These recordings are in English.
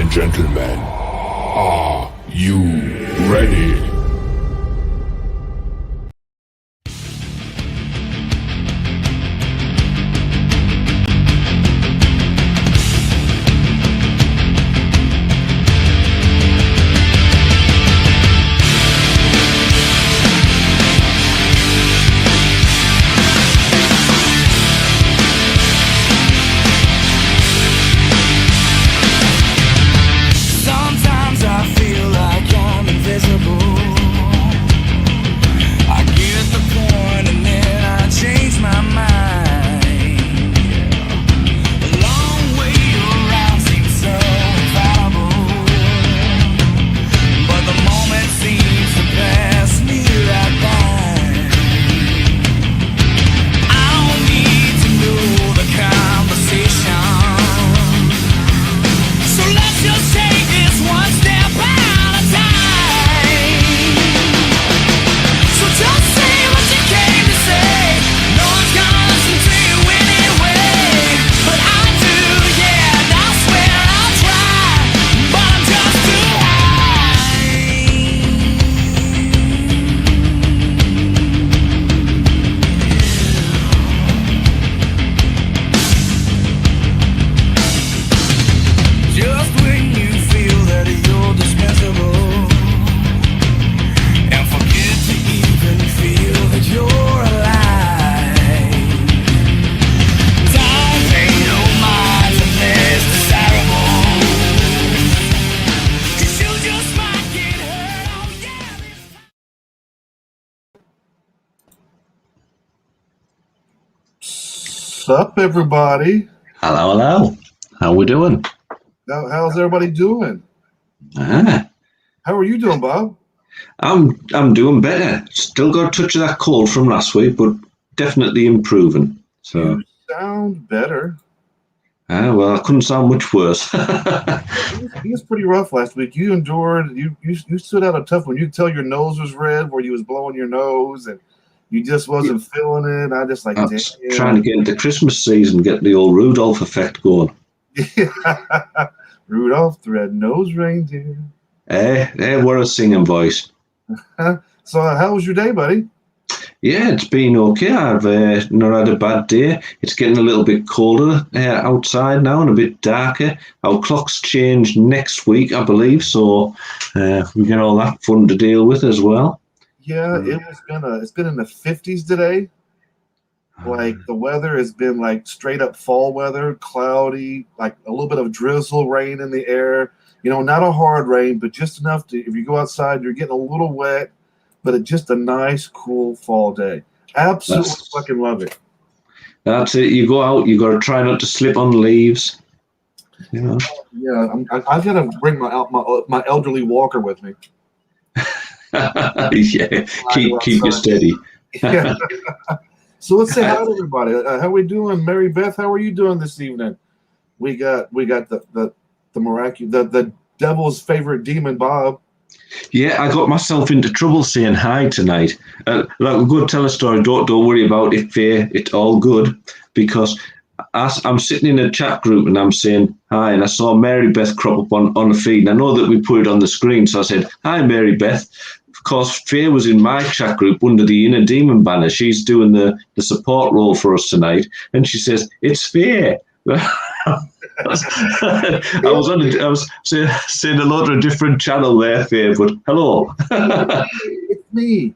and gentlemen, are you ready? Sup, everybody? Hello. How we doing? How's everybody doing? Ah, How are you doing, Bob? I'm doing better. Still got a touch of that cold from last week, but definitely improving. So You sound better. well, I couldn't sound much worse. He was pretty rough last week. You endured. You stood out a tough one. You could tell your nose was red where you was blowing your nose, and you just wasn't feeling it. I just like, I was trying to get into Christmas season, get the old Rudolph effect going. Rudolph the red-nosed reindeer. We're a singing voice. So, how was your day, buddy? Yeah, it's been okay. I've not had a bad day. It's getting a little bit colder outside now and a bit darker. Our clocks change next week, I believe, so we get all that fun to deal with as well. Yeah, it's been in the 50s today. Like the weather has been like straight up fall weather, cloudy, like a little bit of drizzle, rain in the air. You know, not a hard rain, but just enough to, if you go outside, you're getting a little wet, but it's just a nice, cool fall day. Absolutely fucking love it. That's it. You go out, you got to try not to slip on leaves. You know. Yeah, I've got to bring my elderly walker with me. Yeah, keep you steady. Yeah. So let's say hi to everybody. How are we doing, Mary Beth? How are you doing this evening? We got the miraculous, the devil's favorite demon, Bob. Yeah, I got myself into trouble saying hi tonight. Like a good tell a story. Don't worry about it, Faye. It's all good because I'm sitting in a chat group and I'm saying hi, and I saw Mary Beth crop up on the feed. And I know that we put it on the screen, so I said hi, Mary Beth. Of course, Faye was in my chat group under the Inner Demon banner. She's doing the support role for us tonight, and she says it's Faye. I was saying hello to a different channel there, Faye, but hello. It's me.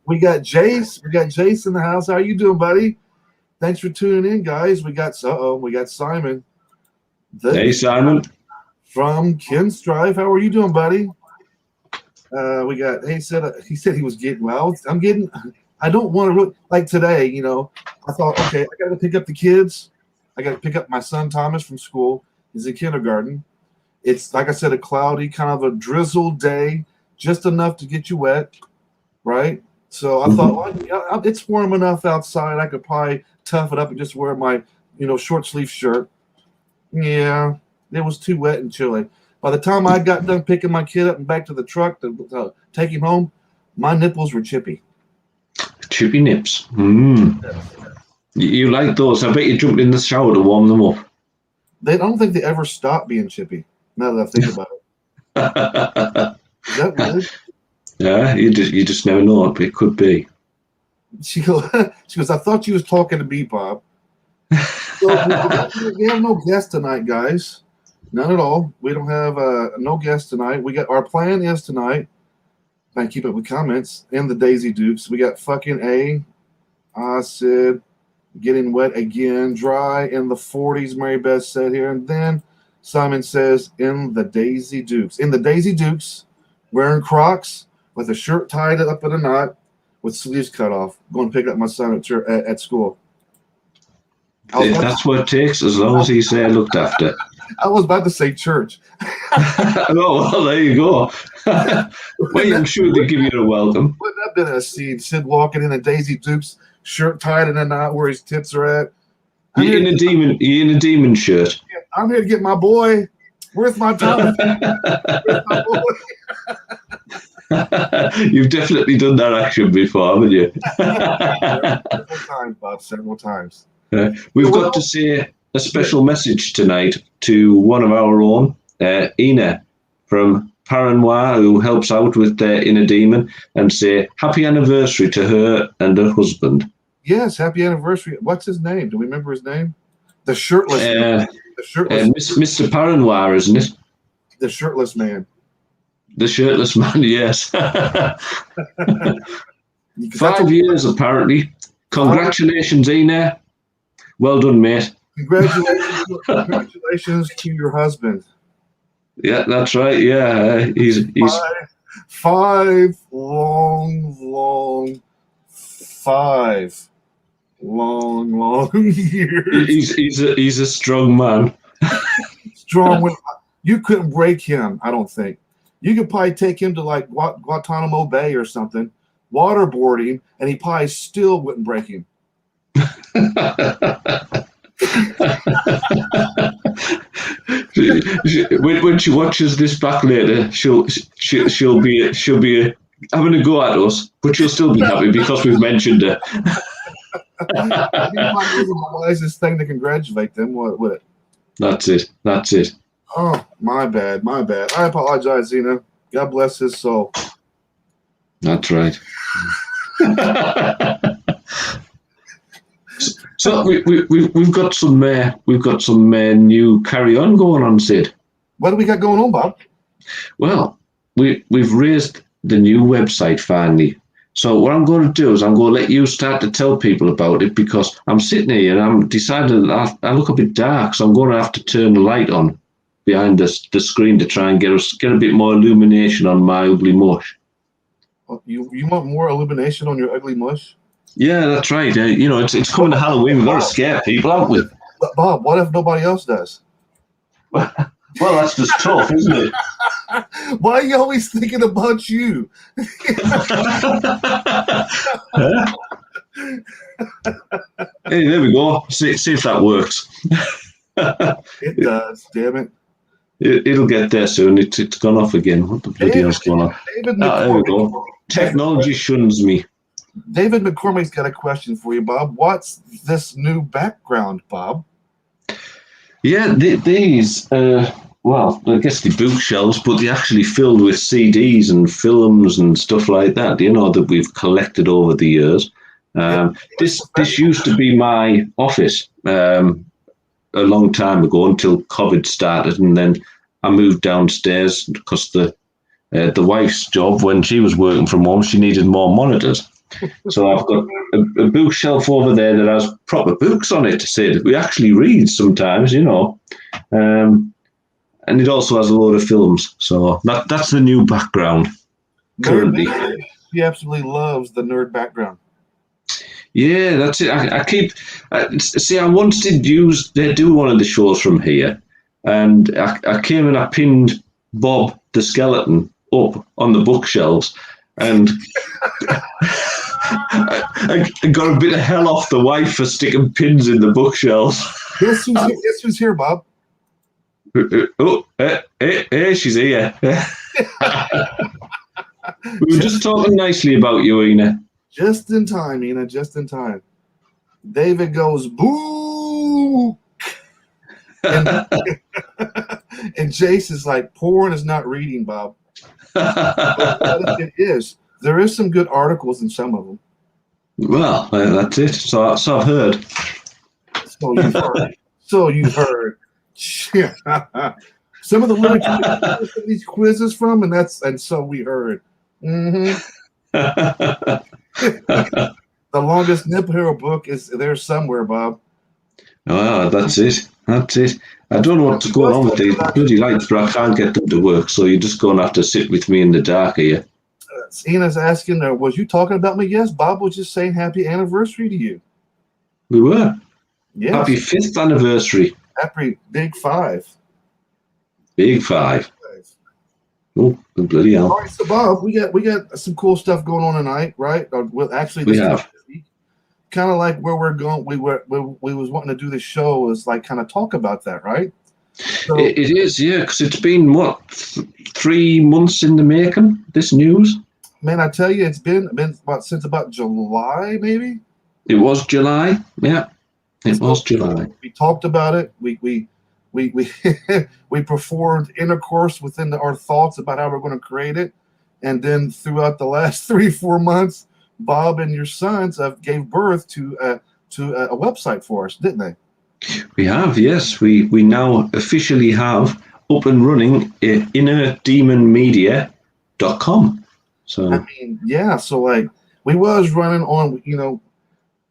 We got Jace. We got Jace in the house. How are you doing, buddy? Thanks for tuning in, guys. We got Simon. Hey, Simon. From Kinstrive. How are you doing, buddy? He said he was getting well. I don't want to really, like today, you know, I thought, okay, I got to pick up the kids. I got to pick up my son Thomas from school. He's in kindergarten. It's, like I said, a cloudy, kind of a drizzle day, just enough to get you wet, right? So I thought, well, it's warm enough outside. I could probably tough it up and just wear my, short sleeve shirt. Yeah, it was too wet and chilly. By the time I got done picking my kid up and back to the truck to take him home, my nipples were chippy. Chippy nips. You like those? I bet you jumped in the shower to warm them up. I don't think they ever stopped being chippy. Now that I think about it, is that weird? Yeah, you just never know. It could be. She goes, I thought you was talking to me, Bob. So we have no guest tonight, guys. None at all. We don't have no guest tonight. We got our plan is tonight. I keep up with comments and the Daisy Dukes. We got fucking I said getting wet again, dry in the 40s. Mary Beth said here, and then Simon says in the Daisy Dukes. In the Daisy Dukes, wearing Crocs with a shirt tied up in a knot with sleeves cut off. Going to pick up my son at school. If that's what it takes, as long as he's looked after. I was about to say church. Oh, well, there you go. Well, I'm sure they give you a welcome. Wouldn't that have been a scene? Sid walking in a Daisy Dukes shirt tied in a knot where his tits are at. You're in a demon shirt. I'm here to get my boy. Where's my time? Where's my boy? You've definitely done that action before, haven't you? Several times, Bob. Several times. We've got to say a special message tonight to one of our own, Ina from Paranoir, who helps out with Inner Demon, and say happy anniversary to her and her husband. Yes, happy anniversary. What's his name? Do we remember his name? The shirtless man. The shirtless Mr. Paranoir, isn't it? The shirtless man. The shirtless man, yes. 5 years, apparently. Congratulations, Ina. Well done, mate. Congratulations to your husband. Yeah, that's right. Yeah, he's five long years. He's a strong man. Strong. You couldn't break him, I don't think. You could probably take him to like Guantanamo Bay or something, waterboard him, and he probably still wouldn't break him. When she watches this back later, she'll be having a go at us, but she'll still be happy because we've mentioned her. I think it was the wisest thing to congratulate them, would it? That's it. Oh, my bad. I apologize, Zena. God bless his soul. That's right. So we've got some new carry on going on, Sid. What do we got going on, Bob? Well, we've raised the new website finally. So what I'm going to do is I'm going to let you start to tell people about it, because I'm sitting here and I'm deciding I look a bit dark, so I'm going to have to turn the light on behind the screen to try and get a bit more illumination on my ugly mush. You want more illumination on your ugly mush? Yeah, that's right. It's coming to Halloween. We've got to scare people, haven't we? But Bob, what if nobody else does? Well, that's just tough, isn't it? Why are you always thinking about you? Hey, there we go. See if that works. It does, damn it. It'll get there soon. It's gone off again. What the bloody hell's going on? There we go. Technology shuns me. David McCormick's got a question for you, Bob. What's this new background, Bob? Yeah, these, well, I guess they're bookshelves, but they're actually filled with CDs and films and stuff like that, that we've collected over the years. This used to be my office a long time ago until COVID started, and then I moved downstairs because the wife's job, when she was working from home, she needed more monitors. So I've got a bookshelf over there that has proper books on it to say that we actually read sometimes, and it also has a load of films. So that's the new background currently. He absolutely loves the nerd background. Yeah, that's it. I keep see. I once did do one of the shows from here, and I came and I pinned Bob the skeleton up on the bookshelves, and I got a bit of hell off the wife for sticking pins in the bookshelves. Guess who's here, Bob? Oh, hey, she's here. We were just talking nicely about you, Ina. Just in time, Ina, just in time. David goes, boo! And, and Jace is like, porn is not reading, Bob. But what if it is? There is some good articles in some of them. Well, that's it. So I've heard. So you've heard. So you've heard. Some of the lyrics we get some of these quizzes from, and so we heard. Mm-hmm. The longest Nip Hero book is there somewhere, Bob. Oh, that's it. That's it. I don't know what's going on with these bloody lights, but I can't get them to work. So you're just going to have to sit with me in the dark here. Ina's asking, was you talking about me? Yes, Bob was just saying happy anniversary to you. We were. Yes. Happy 5th anniversary. Happy Big 5. Big 5. Oh, bloody hell. All right, so Bob, we got some cool stuff going on tonight, right? Well, actually, We have. Kind of like where we're going. We was wanting to do this show is like kind of talk about that, right? So, It is, yeah, because it's been, what, 3 months in the making, this news? Man, I tell you, it's been since about July, maybe. It was July, yeah. It was July. We talked about it. We we performed intercourse within our thoughts about how we're going to create it, and then throughout the last 3-4 months, Bob and your sons gave birth to a website for us, didn't they? We have, yes. We now officially have up and running innerdemonmedia.com. So I mean, yeah. So like we was running on,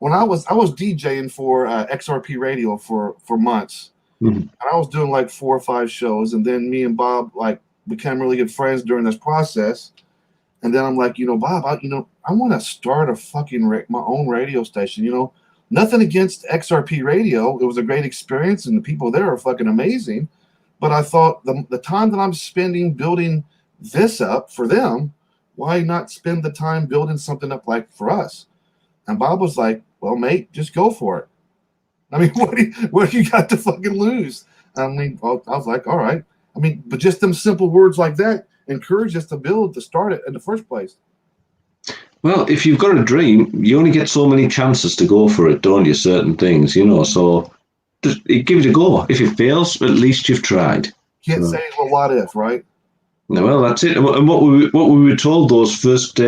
when I was DJing for XRP Radio for months, and I was doing like 4 or 5 shows, and then me and Bob like became really good friends during this process. And then I'm like, Bob, I want to start a fucking my own radio station. Nothing against XRP Radio. It was a great experience, and the people there are fucking amazing. But I thought the time that I'm spending building this up for them, why not spend the time building something up like for us? And Bob was like, well, mate, just go for it. I mean, what do you got to fucking lose? I mean, I was like, all right. I mean, but just them simple words like that encourage us to start it in the first place. Well, if you've got a dream, you only get so many chances to go for it, don't you? Certain things, so just give it a go. If it fails, at least you've tried. Can't say, well, what if, right? No, well, that's it. And what we were told those first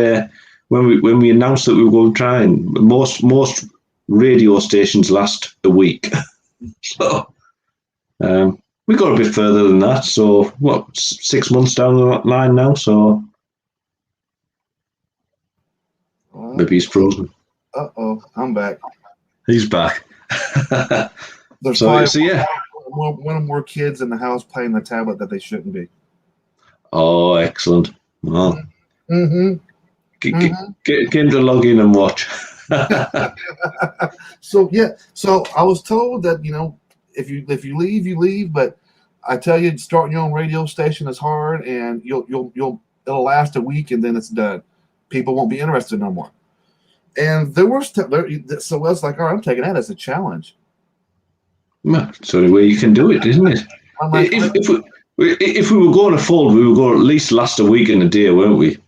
when we announced that we were going to try, and most radio stations last a week. So we got a bit further than that. So what, 6 months down the line now? So maybe he's frozen. I'm back. He's back. There's so yeah. One or more kids in the house playing the tablet that they shouldn't be. Oh, excellent. Well, Mm-hmm. Get him to log in and watch. So I was told that if you leave, you leave. But I tell you, starting your own radio station is hard, and it'll last a week and then it's done. People won't be interested no more. And so I was like, all right, I'm taking that as a challenge. Well, it's the only way you can do it, isn't it? Like, if we were going to fold, we were going to at least last a week and a day, weren't we?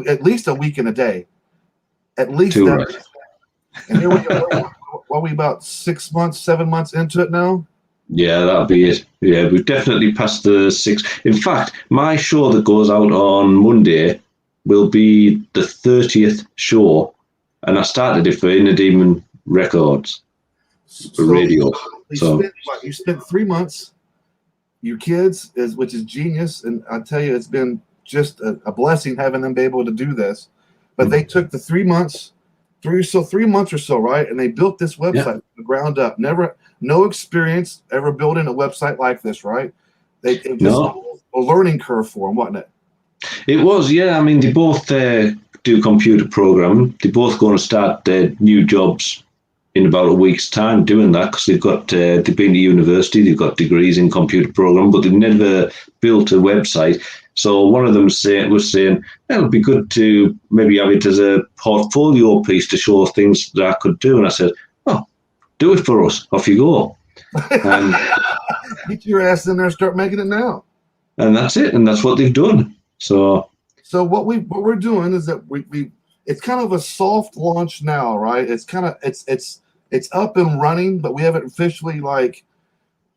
At least a week and a day. At least Too that. right. And here we go. Are we about 6 months, 7 months into it now? Yeah, that'll be it. Yeah, we've definitely passed the 6. In fact, my show that goes out on Monday will be the 30th show, and I started it for Inner Demon Records for radio. You spent 3 months. Your kids which is genius, and I tell you, it's been just a blessing having them be able to do this. But they took the 3 months, 3 months or so, right? And they built this website from the ground up. No experience ever building a website like this, right? It was a learning curve for them, wasn't it? It was, yeah. I mean, they both do computer programming. They're both going to start their new jobs in about a week's time doing that, because they've been to university, they've got degrees in computer programming, but they've never built a website. So one of them was saying, it would be good to maybe have it as a portfolio piece to show things that I could do. And I said, oh, do it for us. Off you go. And get your ass in there and start making it now. And that's it. And that's what they've done. So what we're doing is that we it's kind of a soft launch now, right? It's kind of it's up and running, but we haven't officially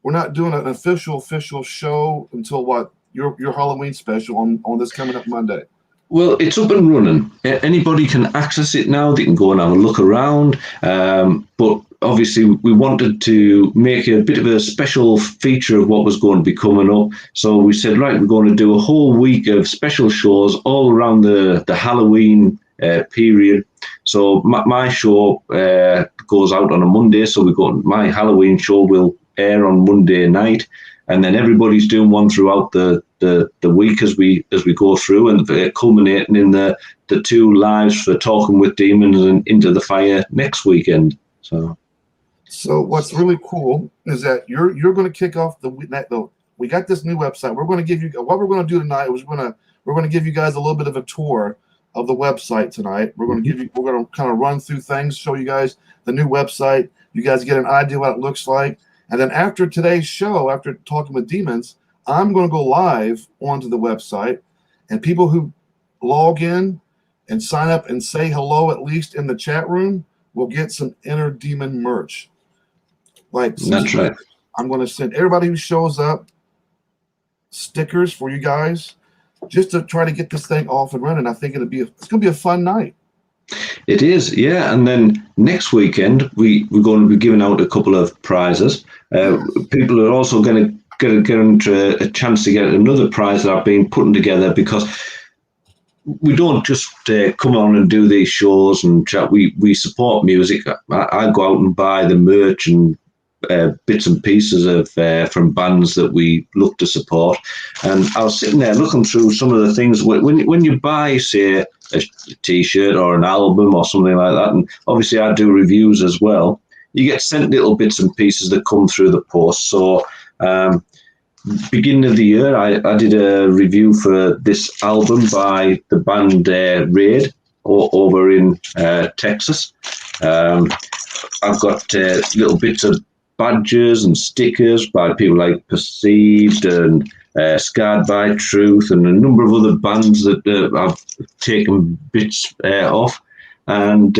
we're not doing an official show until what your Halloween special on this coming up Monday. Well, it's up and running. Anybody can access it now. They can go and have a look around. But obviously, we wanted to make a bit of a special feature of what was going to be coming up. So we said, right, we're going to do a whole week of special shows all around the Halloween period. So my show goes out on a Monday. So my Halloween show will air on Monday night. And then everybody's doing one throughout the week as we go through, and culminating in the 2 lives for Talking with Demons and Into the Fire next weekend. So what's really cool is that you're going to kick off we got this new website. We're going to give you what we're going to do tonight. We're going to give you guys a little bit of a tour of the website tonight. We're going to kind of run through things, show you guys the new website. You guys get an idea what it looks like. And then after today's show, after Talking with Demons, I'm going to go live onto the website, and people who log in and sign up and say hello, at least in the chat room, will get some Inner Demon merch. That's right. I'm going to send everybody who shows up stickers for you guys, just to try to get this thing off and running. I think it's going to be a fun night. It is, yeah. And then next weekend, we're going to be giving out a couple of prizes. People are also going to get a chance to get another prize that I've been putting together, because we don't just come on and do these shows and chat. We support music. I go out and buy the merch and bits and pieces of from bands that we look to support. And I was sitting there looking through some of the things when you buy, say, a t-shirt or an album or something like that, and obviously I do reviews as well, you get sent little bits and pieces that come through the post. So beginning of the year, I did a review for this album by the band Raid over in Texas. I've got little bits of badges and stickers by people like Perceived and Scarred by Truth and a number of other bands that I've taken bits off, and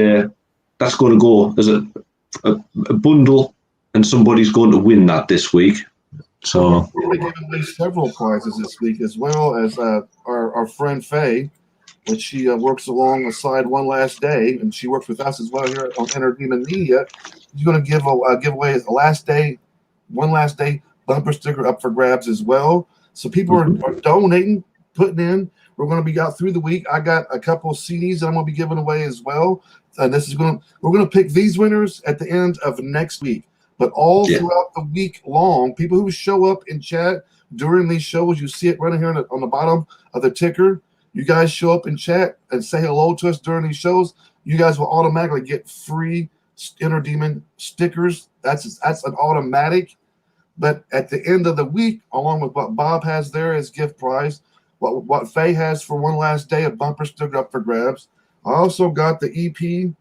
that's going to go as a bundle, and somebody's going to win that this week. So we're giving away several prizes this week, as well as our friend Faye, which she works alongside One Last Day, and she works with us as well here on Inner Demon Media. She's going to give away One Last Day bumper sticker up for grabs as well. So people are donating, putting in. We're going to be out through the week. I got a couple of CDs that I'm going to be giving away as well. And we're going to pick these winners at the end of next week. But all throughout the week long, people who show up in chat during these shows, you see it right here on the bottom of the ticker. You guys show up in chat and say hello to us during these shows, you guys will automatically get free Inner Demon stickers. That's an automatic. But at the end of the week, along with what Bob has there as gift prize, what Faye has for One Last Day, a bumper sticker up for grabs. I also got the EP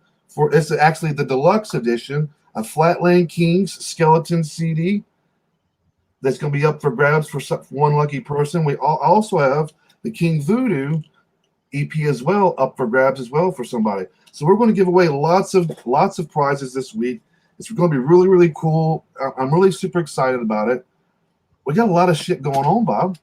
it's actually the deluxe edition, a Flatland Kings skeleton CD that's going to be up for grabs for one lucky person. We also have the King Voodoo EP as well up for grabs as well for somebody. So we're going to give away lots of prizes this week. It's going to be really, really cool. I'm really super excited about it. We got a lot of shit going on, Bob.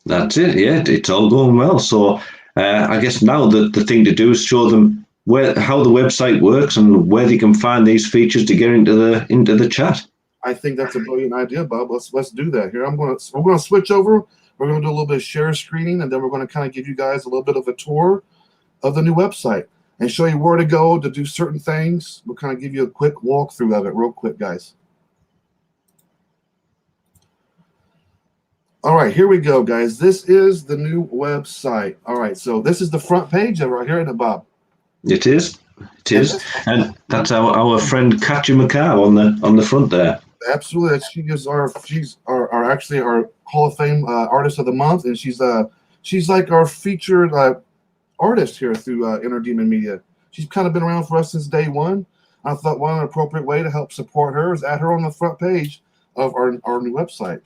That's it. Yeah, it's all going well. So I guess now the thing to do is show them how the website works and where they can find these features to get into the chat. I think that's a brilliant idea, Bob. Let's do that here. We're going to switch over. We're going to do a little bit of share screening, and then we're going to kind of give you guys a little bit of a tour of the new website and show you where to go to do certain things. We'll kind of give you a quick walkthrough of it real quick, guys. All right, here we go, guys. This is the new website. All right, so this is the front page of it right here, isn't it, Bob? It is. It is. And that's our friend Katya McCarr on the front there. Absolutely. She's actually our Hall of Fame Artist of the Month, and she's like our featured artist here through Inner Demon Media. She's kind of been around for us since day one. I thought one appropriate way to help support her is add her on the front page of our new website.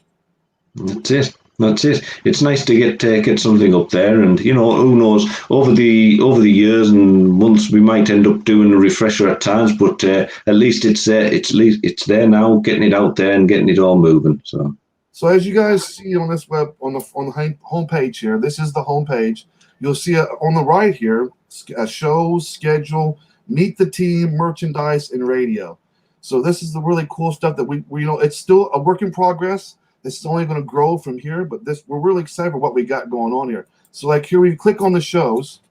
That's it. That's it. It's nice to get something up there, and who knows, over the years and months we might end up doing a refresher at times, but at least it's there. It's there now, getting it out there and getting it all moving. So as you guys see on this on the home page here, this is the home page. You'll see on the right here, shows, schedule, meet the team, merchandise, and radio. So this is the really cool stuff that we it's still a work in progress. This is only going to grow from here, but we're really excited for what we got going on here. So like here, we click on the shows.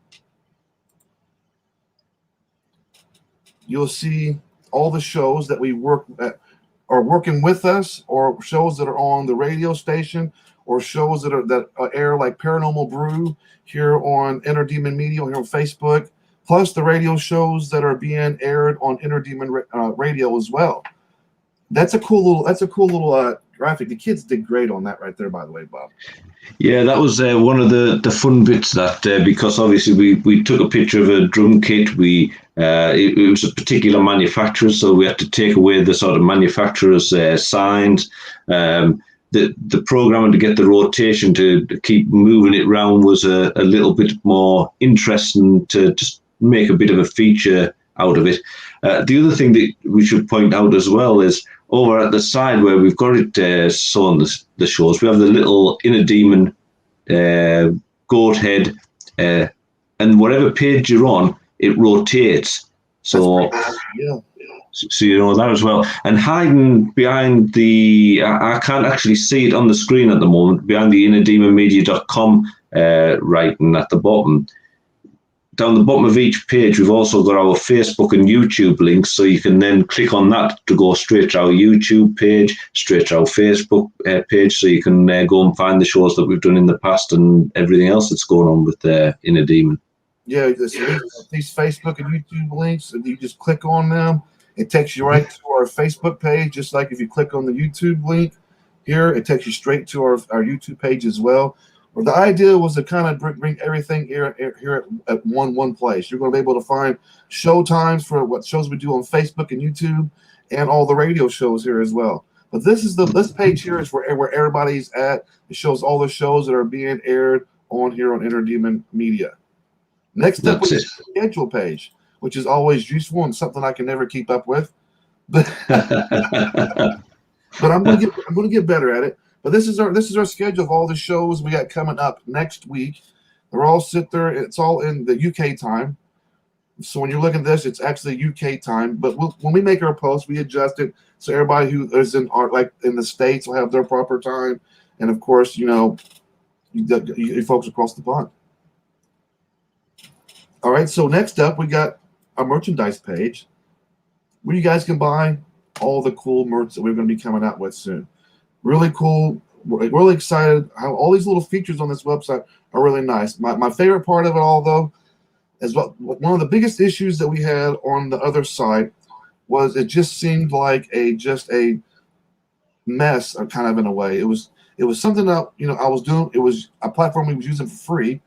You'll see all the shows that we are working with us, or shows that are on the radio station, or shows that air like Paranormal Brew here on Inner Demon Media here on Facebook, plus the radio shows that are being aired on Inner Demon Radio as well. That's a cool little graphic. The kids did great on that right there, by the way, Bob. Yeah, that was one of the fun bits, that because obviously we took a picture of a drum kit. It was a particular manufacturer, so we had to take away the sort of manufacturer's signs. The programming to get the rotation to keep moving it around was a little bit more interesting, to just make a bit of a feature out of it. The other thing that we should point out as well is over at the side where we've got it on the shows, we have the little Inner Demon goat head, and whatever page you're on, it rotates. So, yeah. So you know that as well. And hiding behind I can't actually see it on the screen at the moment, behind the innerdemonmedia.com writing at the bottom. Down the bottom of each page, we've also got our Facebook and YouTube links, so you can then click on that to go straight to our YouTube page, straight to our Facebook page, so you can go and find the shows that we've done in the past and everything else that's going on with Inner Demon. Yeah, these Facebook and YouTube links, and you just click on them. It takes you right to our Facebook page, just like if you click on the YouTube link here, it takes you straight to our YouTube page as well. But the idea was to kind of bring everything here at one place. You're going to be able to find show times for what shows we do on Facebook and YouTube, and all the radio shows here as well. But this page here is where everybody's at. It shows all the shows that are being aired on here on Inner Demon Media. Next up is the schedule page, which is always useful and something I can never keep up with. But I'm gonna get better at it. But this is our schedule of all the shows we got coming up next week. They're all sit there. It's all in the UK time. So when you're looking at this, it's actually UK time. But when we make our post, we adjust it so everybody who is in the States will have their proper time, and of course, you folks across the pond. All right. So next up, we got a merchandise page where you guys can buy all the cool merch that we're going to be coming out with soon. Really cool. We're really excited how all these little features on this website are really nice. My favorite part of it all, though, is one of the biggest issues that we had on the other site was it just seemed like just a mess, kind of in a way. It was something that I was doing. It was a platform we was using for free,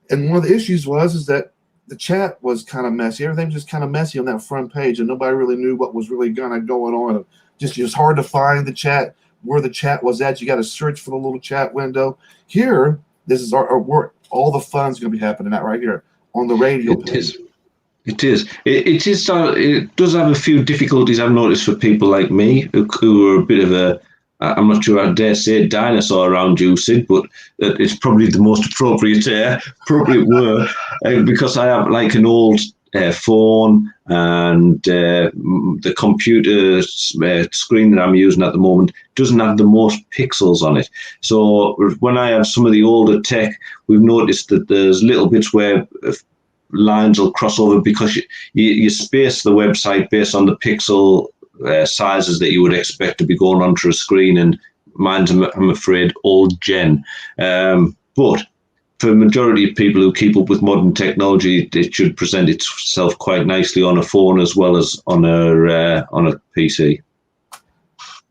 and one of the issues is that the chat was kind of messy. Everything was just kind of messy on that front page, and nobody really knew what was really going on. It was hard to find the chat. Where the chat was at, you got to search for the little chat window. Here, this is our work. All the fun's going to be happening out right here on the radio page. It is. It does have a few difficulties I've noticed for people like me who are a bit of I'm not sure I dare say dinosaur around you, Sid, but it's probably the most appropriate word because I have like an old phone, and the computer screen that I'm using at the moment doesn't have the most pixels on it. So when I have some of the older tech, we've noticed that there's little bits where lines will cross over because you space the website based on the pixel sizes that you would expect to be going onto a screen, and mine's, I'm afraid, old gen. But for the majority of people who keep up with modern technology, it should present itself quite nicely on a phone as well as on a PC.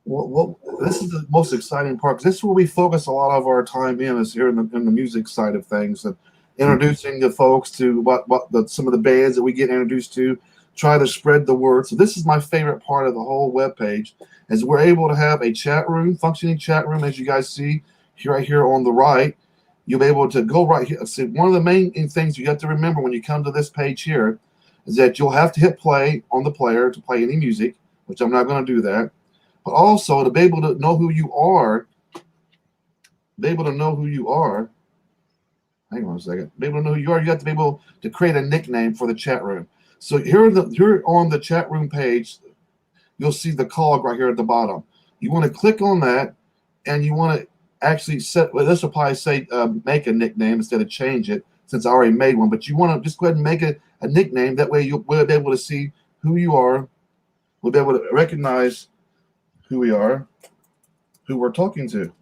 Well, this is the most exciting part, because this is where we focus a lot of our time is here in the music side of things, and introducing the folks to some of the bands that we get introduced to, try to spread the word. So this is my favorite part of the whole webpage, is we're able to have a chat room, functioning chat room, as you guys see. right here on the right, you'll be able to go right here. See, one of the main things you have to remember when you come to this page here is that you'll have to hit play on the player to play any music, which I'm not going to do that. But also to be able to know who you are, hang on a second. Be able to know who you are. You have to be able to create a nickname for the chat room. So here on the chat room page, you'll see the cog right here at the bottom. You want to click on that, and you want to actually set. Well, this will probably say make a nickname instead of change it, since I already made one. But you want to just go ahead and make a nickname. That way you'll be able to see who you are. We'll be able to recognize who we are, who we're talking to.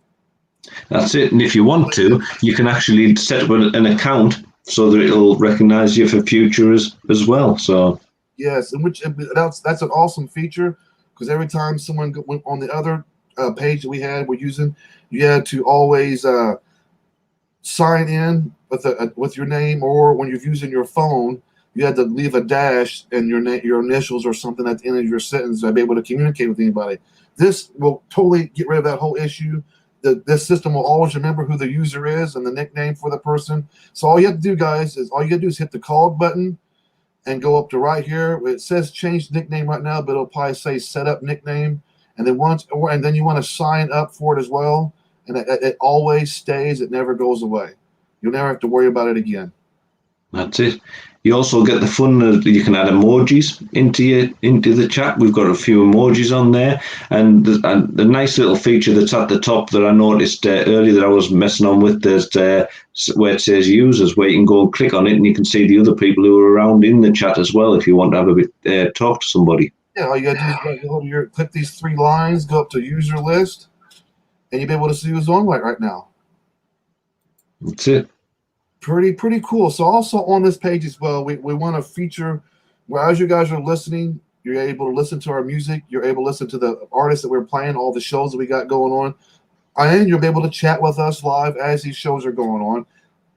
That's it. And if you want to, you can actually set up an account so that it'll recognize you for future as well. So yes, and that's an awesome feature, because every time someone went on the other page that we're using, you had to always sign in with your name, or when you're using your phone, you had to leave a dash and your initials or something at the end of your sentence to be able to communicate with anybody. This will totally get rid of that whole issue. This system will always remember who the user is and the nickname for the person. So all you have to do, guys, is hit the call button and go up to right here. It says change nickname right now, but it'll probably say set up nickname. And then you want to sign up for it as well. And it always stays. It never goes away. You'll never have to worry about it again. That's it. You also get the fun that you can add emojis into the chat. We've got a few emojis on there, and the nice little feature that's at the top that I noticed earlier that I was messing on with, there's where it says users, where you can go and click on it, and you can see the other people who are around in the chat as well if you want to have a bit talk to somebody. Yeah, all you got to do is click these three lines, go up to user list, and you'll be able to see who's on right now. That's it. Pretty cool. So also on this page as well, we want to feature where, as you guys are listening, you're able to listen to our music. You're able to listen to the artists that we're playing, all the shows that we got going on. And you'll be able to chat with us live as these shows are going on.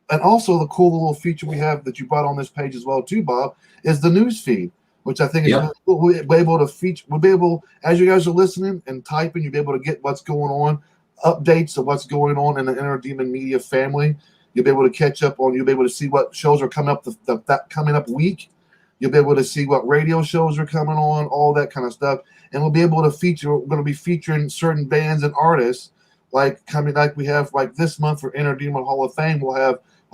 And also the cool little feature we have that you brought on this page as well too, Bob, is the news feed, which I think is really cool. We'll be able to feature, as you guys are listening and typing, you'll be able to get what's going on, updates of what's going on in the Inner Demon Media family. You'll be able to catch up on. You'll be able to see what shows are coming up that coming up week. You'll be able to see what radio shows are coming on, all that kind of stuff. And we'll be able to feature. We're going to be featuring certain bands and artists like we have like this month for Inner Demon Hall of Fame. We'll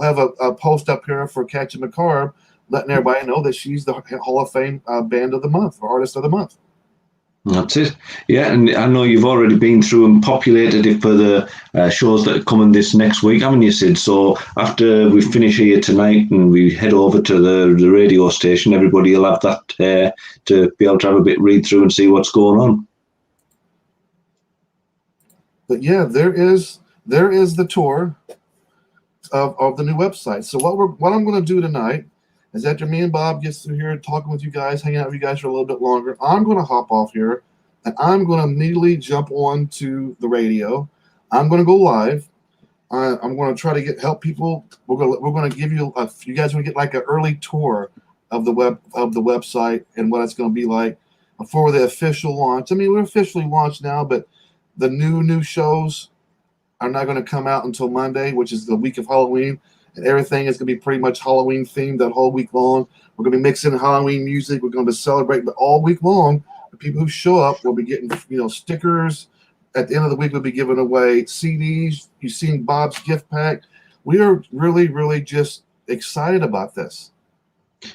have a post up here for Catchy McCarb, letting everybody know that she's the Hall of Fame band of the month or artist of the month. That's it. Yeah, and I know you've already been through and populated it for the shows that are coming this next week, haven't you, Sid? So after we finish here tonight and we head over to the radio station, everybody will have that to be able to have a bit read through and see what's going on. But yeah, there is the tour of the new website. So what I'm going to do tonight is after me and Bob gets through here talking with you guys, hanging out with you guys for a little bit longer, I'm going to hop off here and I'm going to immediately jump on to the radio. I'm going to go live. I'm going to try to help people. We're going to give you you guys want to get like an early tour of the website and what it's going to be like before the official launch. I mean, we're officially launched now, but the new shows are not going to come out until Monday, which is the week of Halloween. And everything is going to be pretty much Halloween themed that whole week long. We're going to be mixing Halloween music. We're going to celebrate, but all week long, the people who show up will be getting, stickers. At the end of the week, we'll be giving away CDs. You've seen Bob's gift pack. We are really, really just excited about this.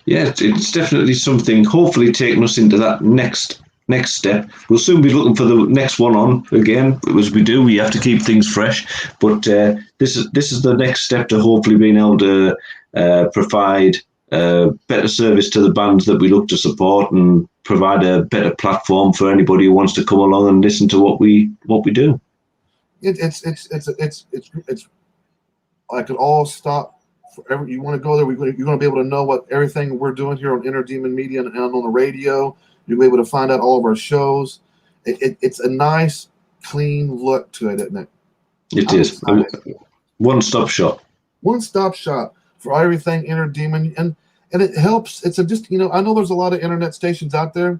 Yeah, it's definitely something. Hopefully, taking us into that next step. We'll soon be looking for the next one on again. As we do, we have to keep things fresh. But this is the next step to hopefully being able to provide better service to the bands that we look to support and provide a better platform for anybody who wants to come along and listen to what we do. It's I could all stop forever. You want to go there? You're going to be able to know what everything we're doing here on Inner Demon Media and on the radio. You'll be able to find out all of our shows. It's a nice, clean look to it, isn't it? It is. One-stop shop. One-stop shop for everything Inner Demon. And it helps. I know there's a lot of internet stations out there.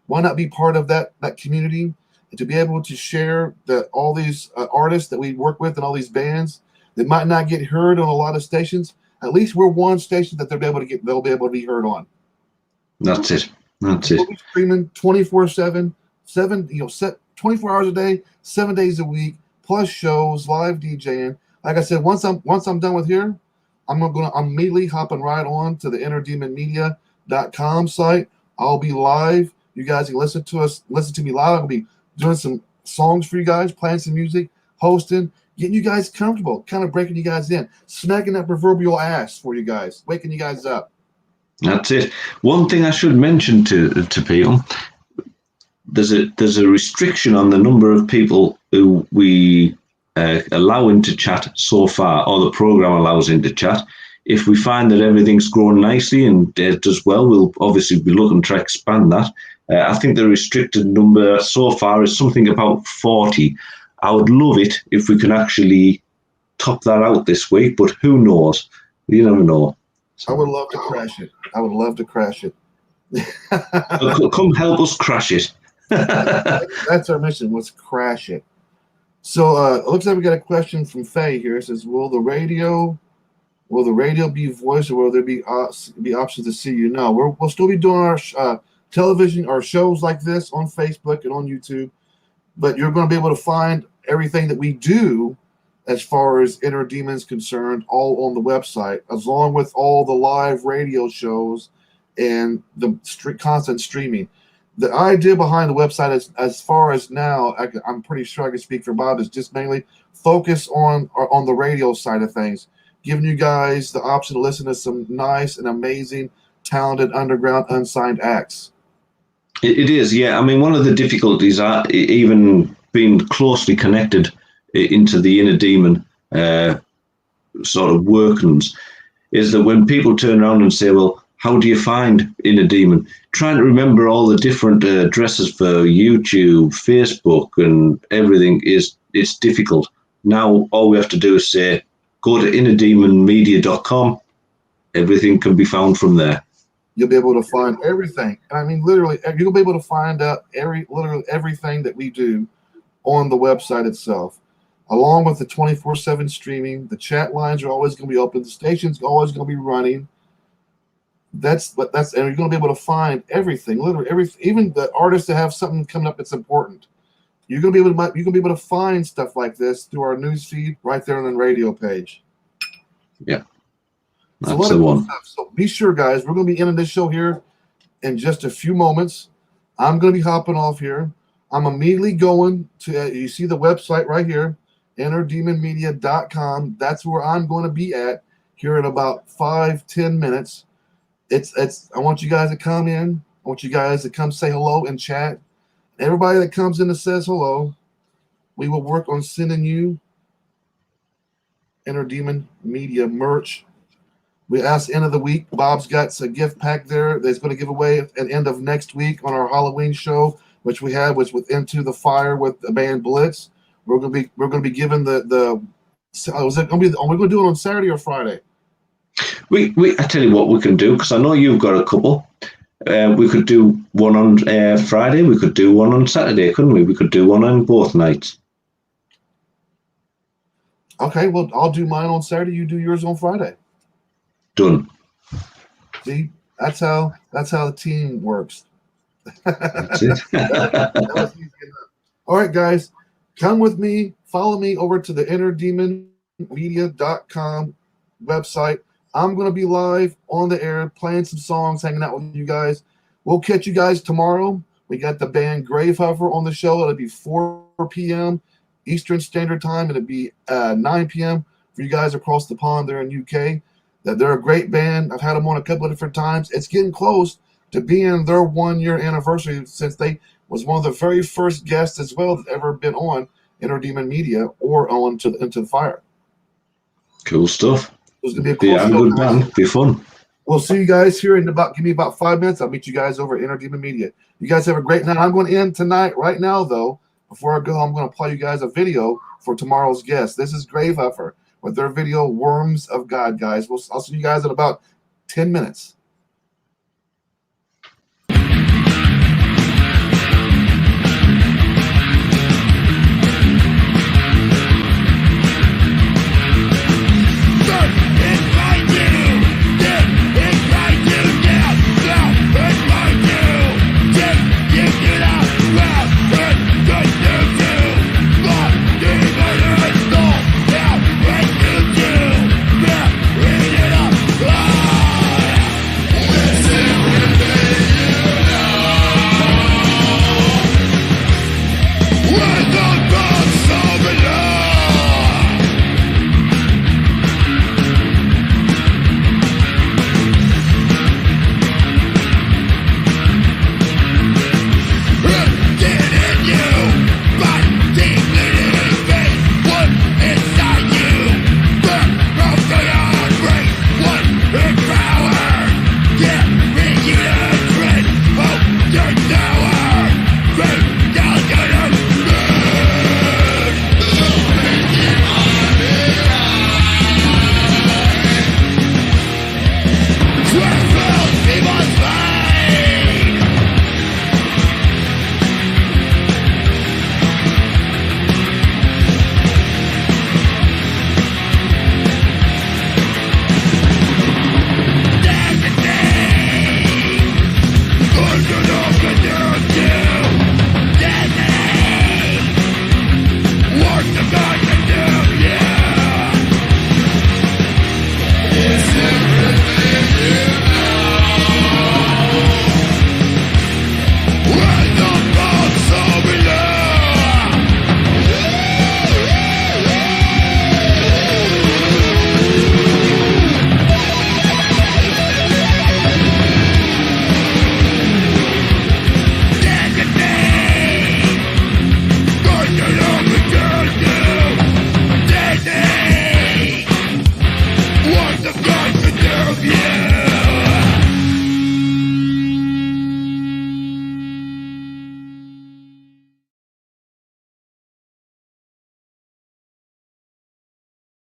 Why not be part of that community to be able to share that all these artists that we work with and all these bands that might not get heard on a lot of stations. At least we're one station that they'll be able to be heard on. That's it. That's it. We'll be streaming 24/7, 24 hours a day, 7 days a week, plus shows, live DJing. Like I said, once I'm done with here, I'm immediately hopping right on to the InnerDemonMedia.com site. I'll be live. You guys can listen to me live. I'll be doing some songs for you guys, playing some music, hosting, getting you guys comfortable, kind of breaking you guys in, smacking that proverbial ass for you guys, waking you guys up. That's it. One thing I should mention to people, there's a restriction on the number of people who we allow into chat so far, or the program allows into chat. If we find that everything's growing nicely and does well, we'll obviously be looking to expand that. I think the restricted number so far is something about 40. I would love it if we can actually top that out this week, but who knows? You never know. I would love to crash it. I would love to crash it. Come help us crash it. That's our mission. Let's crash it. So it looks like we got a question from Faye here. It says, will the radio be voiced, or will there be options to see you? No, we'll still be doing our television, our shows like this on Facebook and on YouTube, but you're going to be able to find everything that we do as far as Inner Demons concerned, all on the website, along with all the live radio shows and the constant streaming. The idea behind the website is, as far as now, I'm pretty sure I can speak for Bob, is just mainly focus on the radio side of things, giving you guys the option to listen to some nice and amazing, talented underground unsigned acts. It is, yeah. I mean, one of the difficulties are even being closely connected into the Inner Demon sort of workings is that when people turn around and say, well, how do you find Inner Demon? Trying to remember all the different addresses for YouTube, Facebook, and everything it's difficult. Now all we have to do is say, go to InnerDemonMedia.com. Everything can be found from there. You'll be able to find everything. I mean, literally, you'll be able to find out literally everything that we do on the website itself, along with the 24/7 streaming. The chat lines are always going to be open. The station's always going to be running. And you're going to be able to find everything, literally everything, even the artists that have something coming up that's important. You can be able to find stuff like this through our news feed right there on the radio page. Yeah. That's the one. So be sure, guys, we're going to be ending this show here in just a few moments. I'm going to be hopping off here. I'm immediately going to, you see the website right here, InnerDemonMedia.com. That's where I'm going to be at here in about 5-10 minutes. I want you guys to come in. I want you guys to come say hello and chat. Everybody that comes in and says hello, we will work on sending you Inner Demon Media merch. We asked end of the week. Bob's got a gift pack there that's going to give away at the end of next week on our Halloween show, which we had, was with Into the Fire with the band Blitz. We're going to be giving are we going to do it on Saturday or Friday? I tell you what we can do, because I know you've got a couple. We could do one on Friday. We could do one on Saturday, couldn't we? We could do one on both nights. Okay, well, I'll do mine on Saturday. You do yours on Friday. Done. See, that's how the team works. That's it. that was easy enough. All right, guys, come with me. Follow me over to the InnerDemonMedia.com website. I'm going to be live on the air, playing some songs, hanging out with you guys. We'll catch you guys tomorrow. We got the band Gravehuffer on the show. It'll be 4 p.m. Eastern Standard Time. It'll be 9 p.m. for you guys across the pond there in UK. They're a great band. I've had them on a couple of different times. It's getting close to being their 1-year anniversary, since they was one of the very first guests as well that ever been on Inner Demon Media or on Into the Fire. Cool stuff. It's going to be a cool show, good band. Be fun. We'll see you guys here give me about 5 minutes. I'll meet you guys over at Inner Demon Media. You guys have a great night. I'm going to end tonight right now, though. Before I go, I'm going to play you guys a video for tomorrow's guest. This is Gravehuffer with their video Worms of God, guys. I'll see you guys in about 10 minutes.